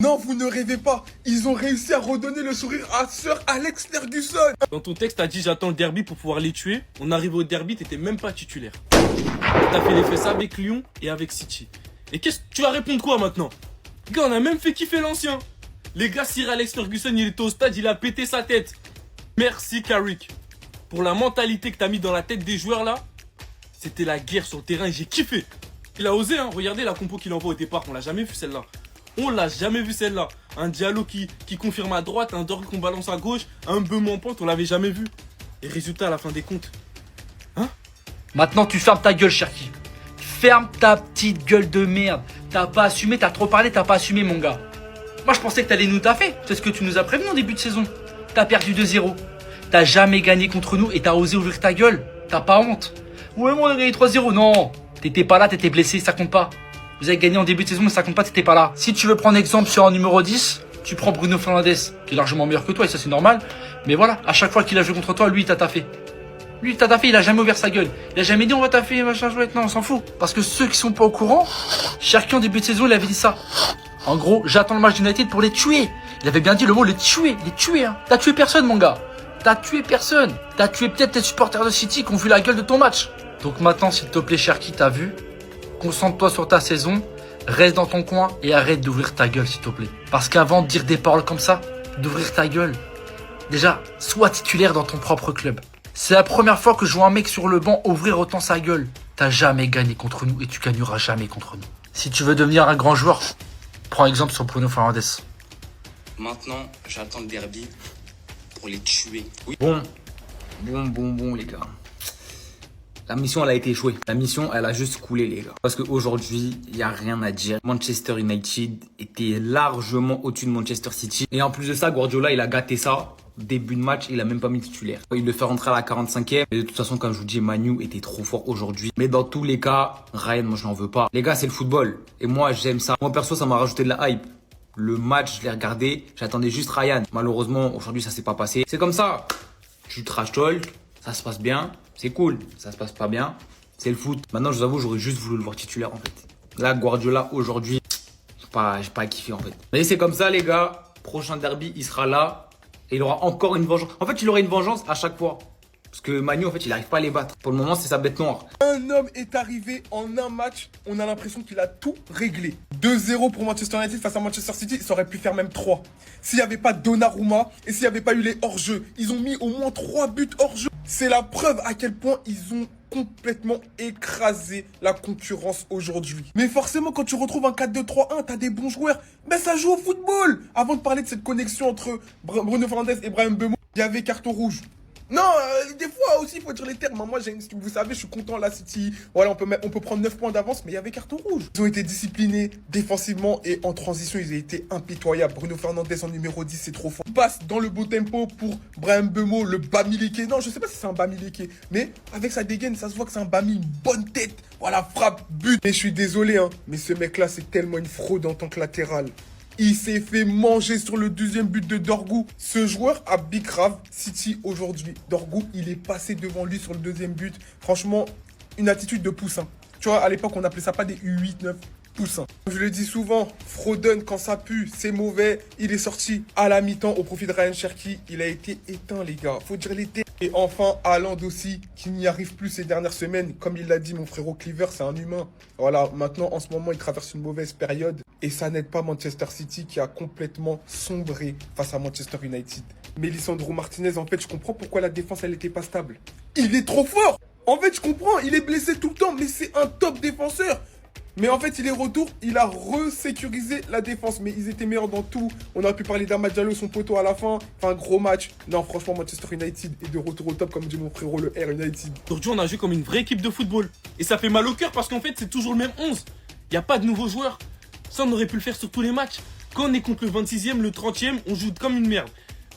Non, vous ne rêvez pas. Ils ont réussi à redonner le sourire à Sir Alex Ferguson. Dans ton texte, t'as dit j'attends le derby pour pouvoir les tuer. On arrive au derby, t'étais même pas titulaire. T'as fait l'effet ça avec Lyon et avec City. Et qu'est-ce que tu vas répondre quoi maintenant? Gars, on a même fait kiffer l'ancien. Les gars, Sir Alex Ferguson, il était au stade, il a pété sa tête. Merci Carrick. Pour la mentalité que t'as mis dans la tête des joueurs là, c'était la guerre sur le terrain et j'ai kiffé. Il a osé, hein. Regardez la compo qu'il envoie au départ, on l'a jamais vu celle-là. On l'a jamais vu celle-là. Un Diallo qui confirme à droite, un Dorgu qu'on balance à gauche, un Bemou en pente, on l'avait jamais vu. Et résultat à la fin des comptes. Hein? Maintenant, tu fermes ta gueule, Cherki. Ferme ta petite gueule de merde. T'as pas assumé, t'as trop parlé, t'as pas assumé, mon gars. Moi, je pensais que t'allais nous taffer. C'est ce que tu nous as prévenu en début de saison. T'as perdu 2-0. T'as jamais gagné contre nous et t'as osé ouvrir ta gueule. T'as pas honte. Ouais, moi, on a gagné 3-0. Non, t'étais pas là, t'étais blessé, ça compte pas. Vous avez gagné en début de saison, mais ça compte pas, t'étais pas là. Si tu veux prendre exemple sur un numéro 10, tu prends Bruno Fernandes, qui est largement meilleur que toi, et ça c'est normal. Mais voilà, à chaque fois qu'il a joué contre toi, lui, il t'a taffé. Lui, il t'a taffé, il a jamais ouvert sa gueule. Il a jamais dit on va taffer, machin, chouette. Non, on s'en fout. Parce que ceux qui sont pas au courant, Cherki en début de saison, il avait dit ça. En gros, j'attends le match d'United pour les tuer. Il avait bien dit le mot les tuer, hein. T'as tué personne, mon gars. T'as tué personne. T'as tué peut-être tes supporters de City qui ont vu la gueule de ton match. Donc maintenant, s'il te plaît, Cherki, t'as vu? Concentre-toi sur ta saison, reste dans ton coin et arrête d'ouvrir ta gueule, s'il te plaît. Parce qu'avant de dire des paroles comme ça, d'ouvrir ta gueule, déjà, sois titulaire dans ton propre club. C'est la première fois que je vois un mec sur le banc ouvrir autant sa gueule. T'as jamais gagné contre nous et tu gagneras jamais contre nous. Si tu veux devenir un grand joueur, prends exemple sur Bruno Fernandes. Maintenant, j'attends le derby pour les tuer. Oui. Bon, les gars. La mission, elle a été échouée. La mission, elle a juste coulé, les gars. Parce qu'aujourd'hui, il n'y a rien à dire. Manchester United était largement au-dessus de Manchester City. Et en plus de ça, Guardiola, il a gâté ça. Début de match, il a même pas mis titulaire. Il le fait rentrer à la 45e. Et de toute façon, comme je vous dis, Manu était trop fort aujourd'hui. Mais dans tous les cas, Ryan, moi, je n'en veux pas. Les gars, c'est le football. Et moi, j'aime ça. Moi, perso, ça m'a rajouté de la hype. Le match, je l'ai regardé. J'attendais juste Ryan. Malheureusement, aujourd'hui, ça s'est pas passé. C'est comme ça. Tu trash talk. Ça se passe bien. C'est cool. Ça se passe pas bien. C'est le foot. Maintenant, je vous avoue, j'aurais juste voulu le voir titulaire, en fait. Là, Guardiola, aujourd'hui, j'ai pas kiffé, en fait. Mais c'est comme ça, les gars. Prochain derby, il sera là. Et il aura encore une vengeance. En fait, il aura une vengeance à chaque fois. Parce que Manu, en fait, il n'arrive pas à les battre. Pour le moment, c'est sa bête noire. Un homme est arrivé en un match. On a l'impression qu'il a tout réglé. 2-0 pour Manchester United face à Manchester City. Ça aurait pu faire même 3. S'il n'y avait pas Donnarumma et s'il n'y avait pas eu les hors-jeu. Ils ont mis au moins 3 buts hors-jeu. C'est la preuve à quel point ils ont complètement écrasé la concurrence aujourd'hui. Mais forcément, quand tu retrouves un 4-2-3-1, t'as des bons joueurs. Ben ça joue au football. Avant de parler de cette connexion entre Bruno Fernandes et Brahim Bemou, il y avait carton rouge. Non, des fois aussi, il faut dire les termes. Moi, vous savez, je suis content, là, City. Voilà, on peut prendre 9 points d'avance, mais il y avait carton rouge. Ils ont été disciplinés défensivement et en transition, ils ont été impitoyables. Bruno Fernandes en numéro 10, c'est trop fort. Il passe dans le beau tempo pour Brahim Bemou, le Bamileke. Non, je sais pas si c'est un Bamileke, mais avec sa dégaine, ça se voit que c'est un Bami, une bonne tête. Voilà, frappe, but. Mais je suis désolé, hein, mais ce mec-là, c'est tellement une fraude en tant que latéral. Il s'est fait manger sur le deuxième but de Dorgu. Ce joueur a bicrave City aujourd'hui. Dorgu, il est passé devant lui sur le deuxième but. Franchement, une attitude de poussin. Tu vois, à l'époque, on appelait ça pas des U8, 9 poussins. Je le dis souvent, Foden, quand ça pue, c'est mauvais. Il est sorti à la mi-temps au profit de Ryan Cherki. Il a été éteint, les gars. Faut dire l'été. Et enfin, Haaland aussi, qui n'y arrive plus ces dernières semaines. Comme il l'a dit, mon frérot Cleaver, c'est un humain. Voilà, maintenant, en ce moment, il traverse une mauvaise période. Et ça n'aide pas Manchester City qui a complètement sombré face à Manchester United. Mais Lisandro Martinez, en fait, je comprends pourquoi la défense, elle n'était pas stable. Il est trop fort. En fait, je comprends, il est blessé tout le temps, mais c'est un top défenseur. Mais en fait, il est retour, il a resécurisé la défense. Mais ils étaient meilleurs dans tout. On aurait pu parler d'Amad Diallo, son poteau à la fin. Enfin, gros match. Non, franchement, Manchester United est de retour au top, comme dit mon frérot, le R United. Aujourd'hui, on a joué comme une vraie équipe de football. Et ça fait mal au cœur parce qu'en fait, c'est toujours le même 11. Il n'y a pas de nouveaux joueurs. Ça, on aurait pu le faire sur tous les matchs. Quand on est contre le 26e, le 30e, on joue comme une merde.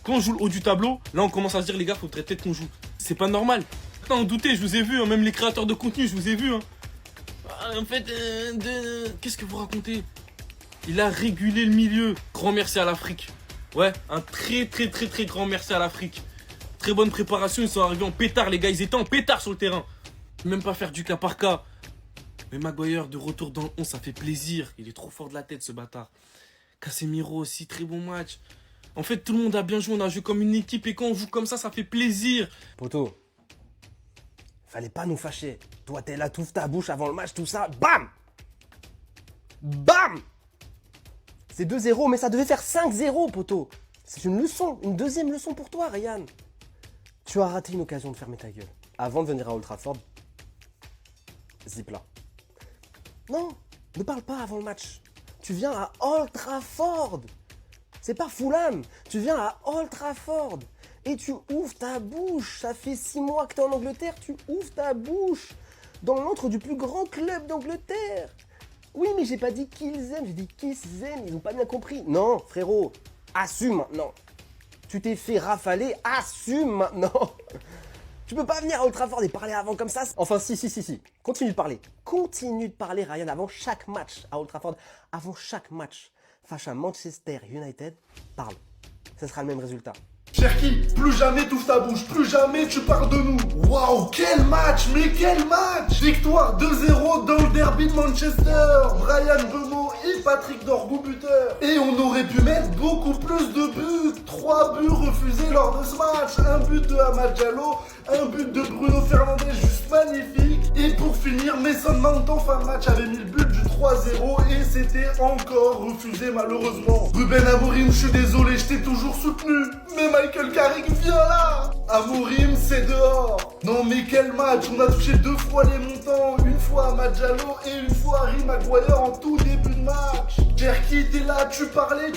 Quand on joue le haut du tableau, là, on commence à se dire, les gars, faudrait peut-être qu'on joue. C'est pas normal. Putain, on doutait, je vous ai vu, hein, même les créateurs de contenu, je vous ai vu. Hein. En fait, qu'est-ce que vous racontez? Il a régulé le milieu. Grand merci à l'Afrique. Ouais, un très grand merci à l'Afrique. Très bonne préparation, ils sont arrivés en pétard, les gars. Ils étaient en pétard sur le terrain. Même pas faire du cas par cas. Mais Maguire de retour dans le 11, ça fait plaisir. Il est trop fort de la tête, ce bâtard. Casemiro aussi, très bon match. En fait, tout le monde a bien joué, on a joué comme une équipe et quand on joue comme ça fait plaisir. Poto, fallait pas nous fâcher. Toi, t'es là, t'ouvres ta bouche avant le match, tout ça, bam! Bam! C'est 2-0, mais ça devait faire 5-0, poto. C'est une leçon, une deuxième leçon pour toi, Ryan. Tu as raté une occasion de fermer ta gueule. Avant de venir à Old Trafford, zip là. Non, ne parle pas avant le match. Tu viens à Old Trafford. C'est pas Fulham. Tu viens à Old Trafford. Et tu ouvres ta bouche. Ça fait 6 mois que tu es en Angleterre. Tu ouvres ta bouche. Dans l'antre du plus grand club d'Angleterre. Oui, mais j'ai pas dit qu'ils aiment. J'ai dit qu'ils aiment. Ils ont pas bien compris. Non, frérot. Assume maintenant. Tu t'es fait rafaler. Assume maintenant. Tu peux pas venir à Old Trafford et parler avant comme ça. Enfin, si. Continue de parler. Continue de parler, Ryan, avant chaque match à Old Trafford. Avant chaque match face à Manchester United, parle. Ce sera le même résultat. Cherki, plus jamais t'ouvres ta bouche, plus jamais tu parles de nous. Waouh, quel match, mais quel match! Victoire 2-0 dans le derby de Manchester. Bryan Mbeumo et Patrick Dorgu buteur. Et on aurait pu mettre beaucoup plus de buts. 3 buts refusés lors de ce match. Un but de Amad Diallo, un but de Bruno Fernandes, juste magnifique. Et pour finir, Mason Mount en fin de match avait mis le but du 3-0 et c'était encore refusé malheureusement. Ruben Amorim, je suis désolé, je t'ai toujours soutenu. Mais Michael Carrick, viens là! Amorim, c'est dehors! Non mais quel match! On a touché 2 fois les montants, une fois Amad Diallo et une fois Harry Maguire en tout début de match. Cherki, t'es là, tu parlais,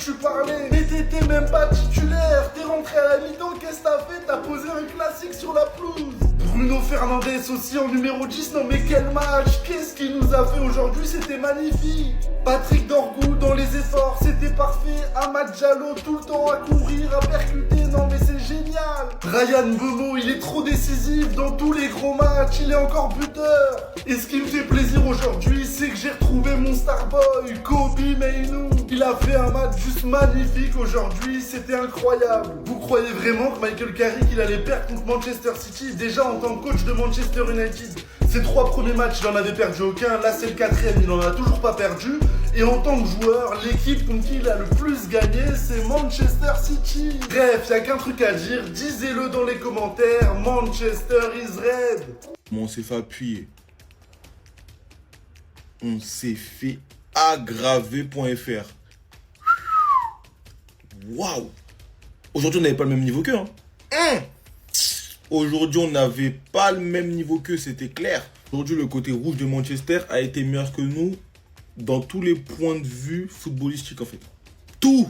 mais t'étais même pas titulaire. T'es rentré à la mi-temps, qu'est-ce que t'as fait? T'as posé un classique sur la pelouse. Bruno Fernandes aussi en numéro 10, non mais quel match! Qu'est-ce qu'il nous a fait aujourd'hui? C'était magnifique! Patrick Dorgu dans les efforts, c'était parfait. Amad Diallo tout le temps à courir, à percuter, non mais c'est génial! Bryan Mbeumo, il est trop décisif dans tous les gros matchs, il est encore buteur! Et ce qui me fait plaisir aujourd'hui, c'est que j'ai retrouvé mon starboy, Kobe Mainoo. Il a fait un match juste magnifique aujourd'hui, c'était incroyable. Vous croyez vraiment que Michael Carrick, il allait perdre contre Manchester City déjà en tant que coach de Manchester United? Ses 3 premiers matchs, il en avait perdu aucun, là c'est le 4ème, il en a toujours pas perdu. Et en tant que joueur, l'équipe contre qui il a le plus gagné, c'est Manchester City. Bref, y a qu'un truc à dire, disez-le dans les commentaires, Manchester is red. On s'est fait appuyer. On s'est fait aggraver.fr. Waouh! Aujourd'hui, on n'avait pas le même niveau qu'eux. Aujourd'hui, on n'avait pas le même niveau qu'eux, c'était clair. Aujourd'hui, le côté rouge de Manchester a été meilleur que nous dans tous les points de vue footballistiques, en fait. Tout.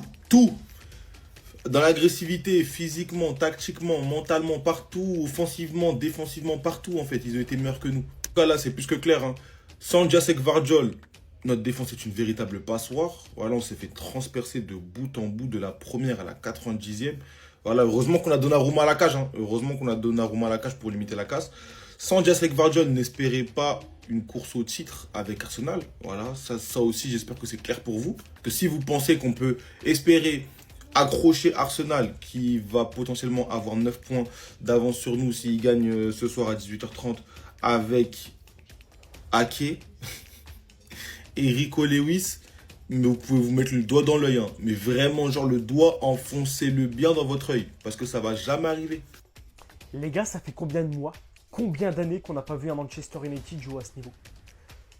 Dans l'agressivité, physiquement, tactiquement, mentalement, partout, offensivement, défensivement, partout, en fait. Ils ont été meilleurs que nous. En tout cas, là, c'est plus que clair. Sans Jacek Vardiol, notre défense est une véritable passoire. Voilà, on s'est fait transpercer de bout en bout de la première à la 90e. Voilà, heureusement qu'on a Donnarumma à la cage. Heureusement qu'on a Donnarumma à la cage pour limiter la casse. Sans Jacek Vardiol, n'espérez pas une course au titre avec Arsenal. Voilà, ça aussi, j'espère que c'est clair pour vous. Que si vous pensez qu'on peut espérer accrocher Arsenal, qui va potentiellement avoir 9 points d'avance sur nous s'il gagne ce soir à 18h30 avec Ake et Rico Lewis, mais vous pouvez vous mettre le doigt dans l'œil. Mais vraiment, genre le doigt, enfoncez-le bien dans votre œil. Parce que ça va jamais arriver. Les gars, ça fait combien de mois, combien d'années qu'on n'a pas vu un Manchester United jouer à ce niveau?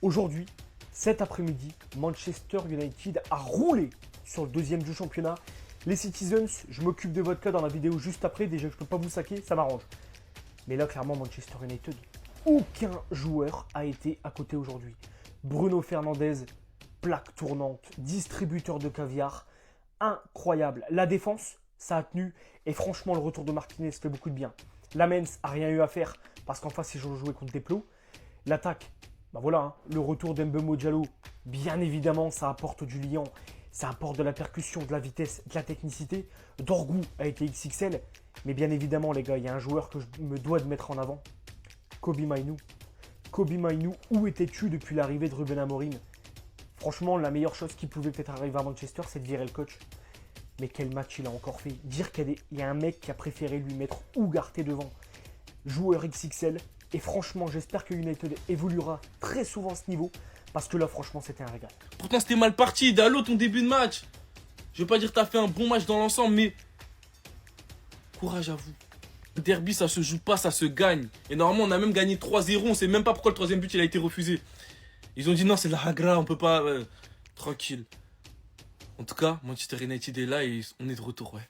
Aujourd'hui, cet après-midi, Manchester United a roulé sur le 2e du championnat. Les Citizens, je m'occupe de votre cas dans la vidéo juste après. Déjà, je ne peux pas vous saquer, ça m'arrange. Mais là, clairement, Manchester United, aucun joueur a été à côté aujourd'hui. Bruno Fernandes, plaque tournante, distributeur de caviar, incroyable. La défense, ça a tenu. Et franchement, le retour de Martinez fait beaucoup de bien. Lamens a rien eu à faire parce qu'en face, ils ont joué contre des plots. L'attaque, ben voilà, le retour d'Mbeumo Diallo, bien évidemment, ça apporte du liant. Ça apporte de la percussion, de la vitesse, de la technicité. Dorgu a été XXL. Mais bien évidemment, les gars, il y a un joueur que je me dois de mettre en avant. Kobe Mainoo. Kobe Mainoo, où étais-tu depuis l'arrivée de Ruben Amorim? Franchement, la meilleure chose qui pouvait peut-être arriver à Manchester, c'est de virer le coach. Mais quel match il a encore fait. Dire qu'il y a un mec qui a préféré lui mettre Ugarte devant. Joueur XXL. Et franchement, j'espère que United évoluera très souvent à ce niveau. Parce que là, franchement, c'était un régal. Pourtant, c'était mal parti. Dallo, ton début de match. Je veux pas dire que t'as fait un bon match dans l'ensemble, mais courage à vous. Le derby, ça se joue pas, ça se gagne. Et normalement, on a même gagné 3-0. On sait même pas pourquoi le troisième but il a été refusé. Ils ont dit non, c'est la Hagra, on peut pas. Tranquille. En tout cas, Manchester United est là et on est de retour, ouais.